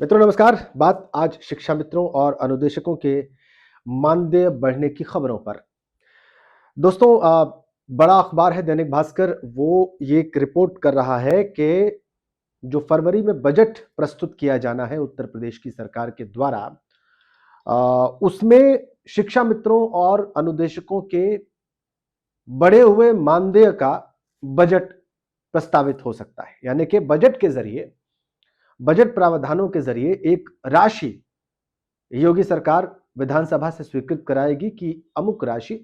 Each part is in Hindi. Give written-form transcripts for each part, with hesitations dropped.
मित्रों नमस्कार। बात आज शिक्षा मित्रों और अनुदेशकों के मानदेय बढ़ने की खबरों पर। दोस्तों बड़ा अखबार है दैनिक भास्कर, वो ये एक रिपोर्ट कर रहा है कि जो फरवरी में बजट प्रस्तुत किया जाना है उत्तर प्रदेश की सरकार के द्वारा, उसमें शिक्षा मित्रों और अनुदेशकों के बढ़े हुए मानदेय का बजट प्रस्तावित हो सकता है। यानी कि बजट के जरिए, बजट प्रावधानों के जरिए एक राशि योगी सरकार विधानसभा से स्वीकृत कराएगी कि अमुक राशि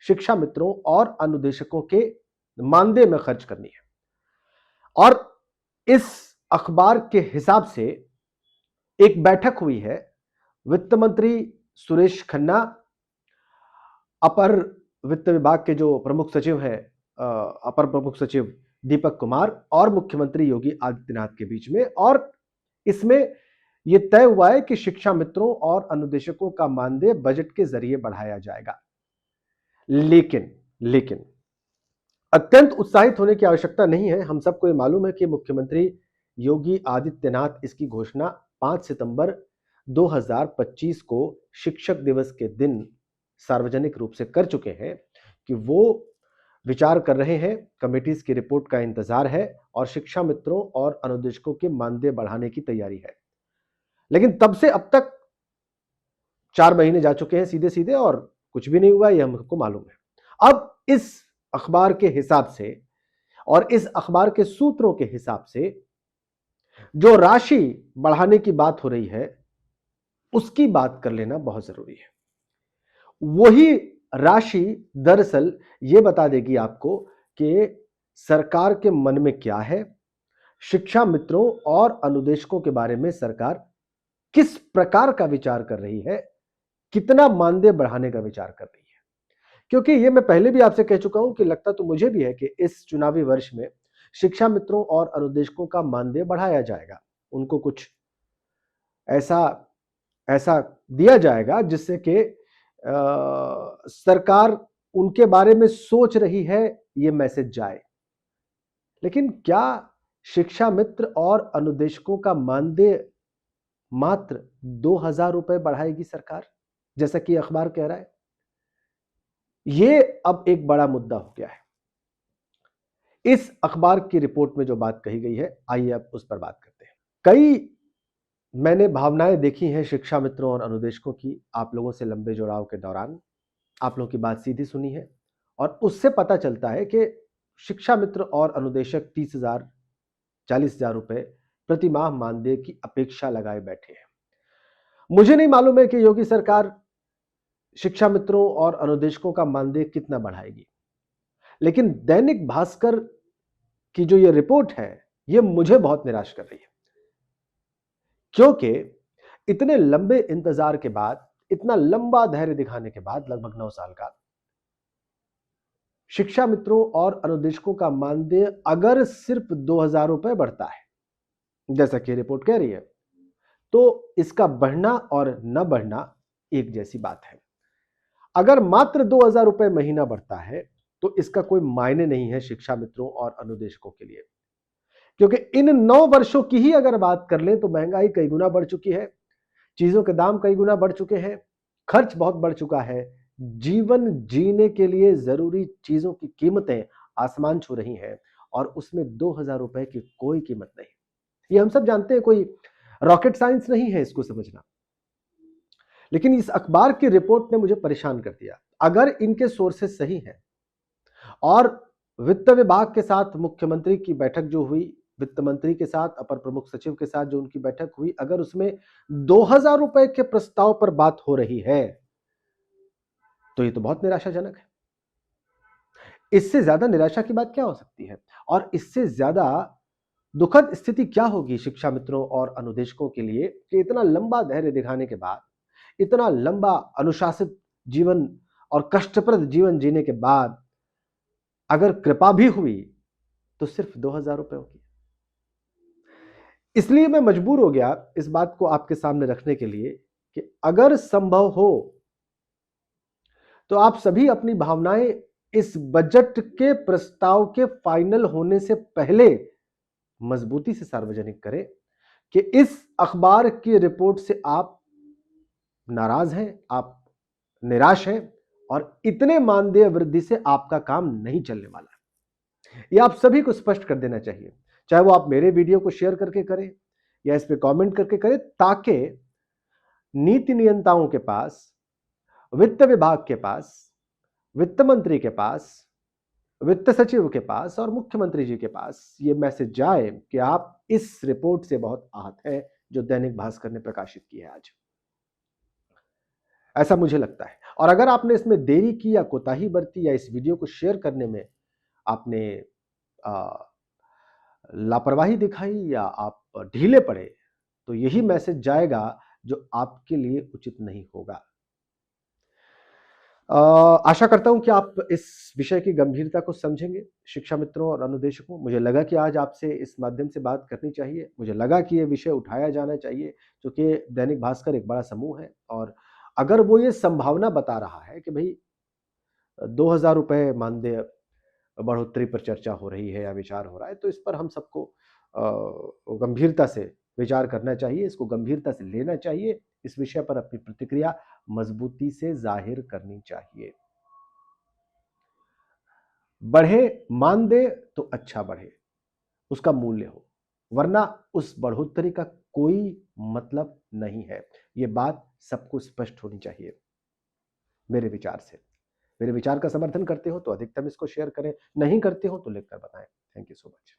शिक्षा मित्रों और अनुदेशकों के मानदेय में खर्च करनी है। और इस अखबार के हिसाब से एक बैठक हुई है। वित्त मंत्री सुरेश खन्ना, अपर वित्त विभाग के जो प्रमुख सचिव हैं, अपर प्रमुख सचिव दीपक कुमार और मुख्यमंत्री योगी आदित्यनाथ के बीच में, और इसमें यह तय हुआ है कि शिक्षा मित्रों और अनुदेशकों का मानदेय बजट के जरिए बढ़ाया जाएगा। लेकिन अत्यंत उत्साहित होने की आवश्यकता नहीं है। हम सबको ये मालूम है कि मुख्यमंत्री योगी आदित्यनाथ इसकी घोषणा 5 सितंबर 2025 को शिक्षक दिवस के दिन सार्वजनिक रूप से कर चुके हैं कि वो विचार कर रहे हैं, कमेटीज की रिपोर्ट का इंतजार है और शिक्षा मित्रों और अनुदेशकों के मानदेय बढ़ाने की तैयारी है। लेकिन तब से अब तक 4 महीने जा चुके हैं सीधे सीधे और कुछ भी नहीं हुआ, यह हमको मालूम है। अब इस अखबार के हिसाब से और इस अखबार के सूत्रों के हिसाब से जो राशि बढ़ाने की बात हो रही है उसकी बात कर लेना बहुत जरूरी है। वही राशि दरअसल यह बता देगी आपको कि सरकार के मन में क्या है, शिक्षा मित्रों और अनुदेशकों के बारे में सरकार किस प्रकार का विचार कर रही है, कितना मानदेय बढ़ाने का विचार कर रही है। क्योंकि ये मैं पहले भी आपसे कह चुका हूं कि लगता तो मुझे भी है कि इस चुनावी वर्ष में शिक्षा मित्रों और अनुदेशकों का मानदेय बढ़ाया जाएगा। उनको कुछ ऐसा ऐसा दिया जाएगा जिससे कि सरकार उनके बारे में सोच रही है, ये मैसेज जाए। लेकिन क्या शिक्षा मित्र और अनुदेशकों का मानदेय मात्र 2,000 रुपए बढ़ाएगी सरकार, जैसा कि अखबार कह रहा है? यह अब एक बड़ा मुद्दा हो गया है। इस अखबार की रिपोर्ट में जो बात कही गई है, आइए अब उस पर बात करते हैं। कई मैंने भावनाएं देखी हैं शिक्षा मित्रों और अनुदेशकों की, आप लोगों से लंबे जुड़ाव के दौरान आप लोगों की बात सीधी सुनी है और उससे पता चलता है कि शिक्षा मित्र और अनुदेशक 30,000 40,000 रुपए प्रति माह मानदेय की अपेक्षा लगाए बैठे हैं। मुझे नहीं मालूम है कि योगी सरकार शिक्षा मित्रों और अनुदेशकों का मानदेय कितना बढ़ाएगी, लेकिन दैनिक भास्कर की जो ये रिपोर्ट है, ये मुझे बहुत निराश कर रही है। क्योंकि इतने लंबे इंतजार के बाद, इतना लंबा धैर्य दिखाने के बाद, लगभग 9 साल का, शिक्षा मित्रों और अनुदेशकों का मानदेय अगर सिर्फ 2,000 रुपए बढ़ता है, जैसा कि रिपोर्ट कह रही है, तो इसका बढ़ना और न बढ़ना एक जैसी बात है। अगर मात्र 2,000 रुपए महीना बढ़ता है तो इसका कोई मायने नहीं है शिक्षा मित्रों और अनुदेशकों के लिए। क्योंकि इन 9 वर्षों की ही अगर बात कर लें तो महंगाई कई गुना बढ़ चुकी है, चीजों के दाम कई गुना बढ़ चुके हैं, खर्च बहुत बढ़ चुका है, जीवन जीने के लिए जरूरी चीजों की कीमतें आसमान छू रही हैं और उसमें 2,000 रुपए की कोई कीमत नहीं। ये हम सब जानते हैं, कोई रॉकेट साइंस नहीं है इसको समझना। लेकिन इस अखबार की रिपोर्ट ने मुझे परेशान कर दिया। अगर इनके सोर्सेस सही हैं और वित्त विभाग के साथ मुख्यमंत्री की बैठक जो हुई, वित्त मंत्री के साथ, अपर प्रमुख सचिव के साथ जो उनकी बैठक हुई, अगर उसमें 2,000 रुपए के प्रस्ताव पर बात हो रही है तो ये तो बहुत निराशाजनक है। इससे ज्यादा निराशा की बात क्या हो सकती है? और इससे ज्यादा दुखद स्थिति क्या होगी शिक्षा मित्रों और अनुदेशकों के लिए कि इतना लंबा धैर्य दिखाने के बाद, इतना लंबा अनुशासित जीवन और कष्टप्रद जीवन जीने के बाद अगर कृपा भी हुई तो सिर्फ 2,000 रुपए होगी। इसलिए मैं मजबूर हो गया इस बात को आपके सामने रखने के लिए कि अगर संभव हो तो आप सभी अपनी भावनाएं इस बजट के प्रस्ताव के फाइनल होने से पहले मजबूती से सार्वजनिक करें, कि इस अखबार की रिपोर्ट से आप नाराज हैं, आप निराश हैं और इतने मानदेय वृद्धि से आपका काम नहीं चलने वाला। ये आप सभी को स्पष्ट कर देना चाहिए, चाहे वो आप मेरे वीडियो को शेयर करके करें या इस पे कमेंट करके करें, ताकि नीति नियंताओं के पास, वित्त विभाग के पास, वित्त मंत्री के पास, वित्त सचिव के पास और मुख्यमंत्री जी के पास ये मैसेज जाए कि आप इस रिपोर्ट से बहुत आहत हैं जो दैनिक भास्कर ने प्रकाशित की है आज। ऐसा मुझे लगता है। और अगर आपने इसमें देरी की या कोताही बरती या इस वीडियो को शेयर करने में आपने लापरवाही दिखाई या आप ढीले पड़े, तो यही मैसेज जाएगा जो आपके लिए उचित नहीं होगा। आशा करता हूं कि आप इस विषय की गंभीरता को समझेंगे शिक्षा मित्रों और अनुदेशकों। मुझे लगा कि आज आपसे इस माध्यम से बात करनी चाहिए। मुझे लगा कि ये विषय उठाया जाना चाहिए, क्योंकि दैनिक भास्कर एक बड़ा समूह है और अगर वो ये संभावना बता रहा है कि भाई 2000 रुपए मानदेय बढ़ोतरी पर चर्चा हो रही है या विचार हो रहा है, तो इस पर हम सबको गंभीरता से विचार करना चाहिए, इसको गंभीरता से लेना चाहिए, इस विषय पर अपनी प्रतिक्रिया मजबूती से जाहिर करनी चाहिए। बढ़े मानदेय तो अच्छा बढ़े, उसका मूल्य हो, वरना उस बढ़ोतरी का कोई मतलब नहीं है। ये बात सबको स्पष्ट होनी चाहिए मेरे विचार से। मेरे विचार का समर्थन करते हो तो अधिकतम इसको शेयर करें, नहीं करते हो तो लिखकर बताएं। Thank you so much.